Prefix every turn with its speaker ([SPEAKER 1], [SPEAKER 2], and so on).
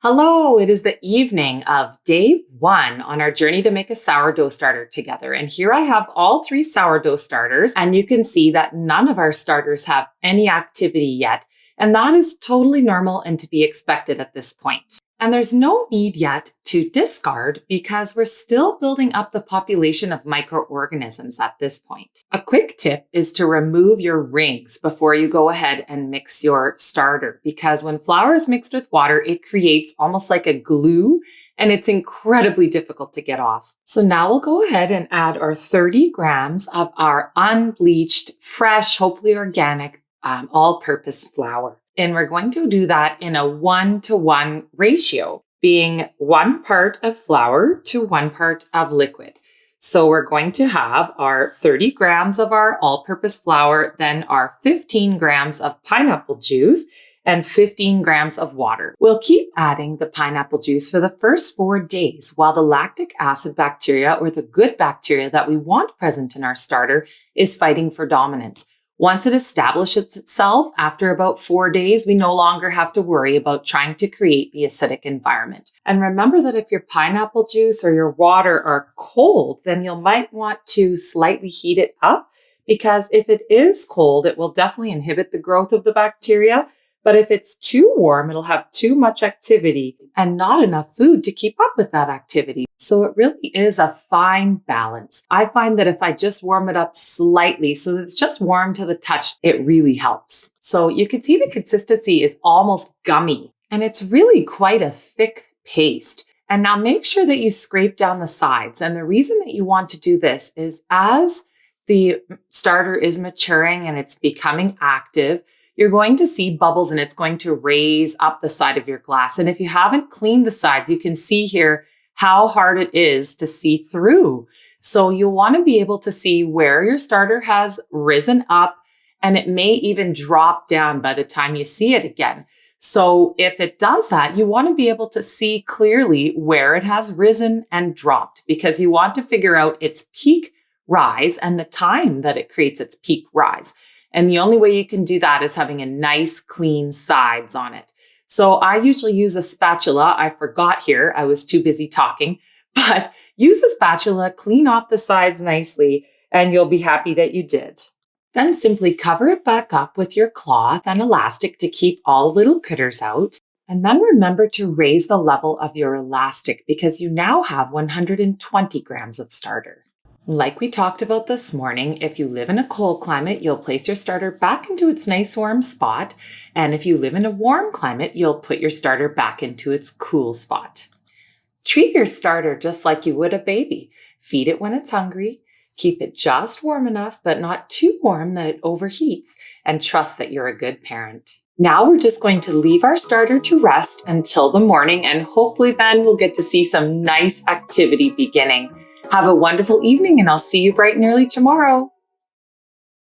[SPEAKER 1] Hello, it is the evening of day 1 on our journey to make a sourdough starter together. And here I have all 3 sourdough starters, and you can see that none of our starters have any activity yet. And that is totally normal and to be expected at this point. And there's no need yet to discard because we're still building up the population of microorganisms at this point. A quick tip is to remove your rings before you go ahead and mix your starter, because when flour is mixed with water, it creates almost like a glue and it's incredibly difficult to get off. So now we'll go ahead and add our 30 grams of our unbleached, fresh, hopefully organic, all-purpose flour. And we're going to do that in a 1-to-1 ratio, being 1 part of flour to 1 part of liquid. So we're going to have our 30 grams of our all-purpose flour, then our 15 grams of pineapple juice, and 15 grams of water. We'll keep adding the pineapple juice for the first 4 days while the lactic acid bacteria, or the good bacteria that we want present in our starter, is fighting for dominance. Once it establishes itself, after about 4 days, we no longer have to worry about trying to create the acidic environment. And remember that if your pineapple juice or your water are cold, then you might want to slightly heat it up, because if it is cold, it will definitely inhibit the growth of the bacteria. But if it's too warm, it'll have too much activity and not enough food to keep up with that activity. So it really is a fine balance. I find that if I just warm it up slightly, so that it's just warm to the touch, it really helps. So you can see the consistency is almost gummy, and it's really quite a thick paste. And now make sure that you scrape down the sides. And the reason that you want to do this is as the starter is maturing and it's becoming active, you're going to see bubbles and it's going to raise up the side of your glass. And if you haven't cleaned the sides, you can see here how hard it is to see through. So you'll want to be able to see where your starter has risen up, and it may even drop down by the time you see it again. So if it does that, you want to be able to see clearly where it has risen and dropped, because you want to figure out its peak rise and the time that it creates its peak rise. And the only way you can do that is having a nice clean sides on it. So I usually use a spatula. I forgot here, I was too busy talking, but use a spatula, clean off the sides nicely, and you'll be happy that you did. Then simply cover it back up with your cloth and elastic to keep all little critters out. And then remember to raise the level of your elastic, because you now have 120 grams of starter. Like we talked about this morning, if you live in a cold climate, you'll place your starter back into its nice warm spot. And if you live in a warm climate, you'll put your starter back into its cool spot. Treat your starter just like you would a baby. Feed it when it's hungry. Keep it just warm enough, but not too warm that it overheats. And trust that you're a good parent. Now we're just going to leave our starter to rest until the morning, and hopefully then we'll get to see some nice activity beginning. Have a wonderful evening, and I'll see you bright and early tomorrow.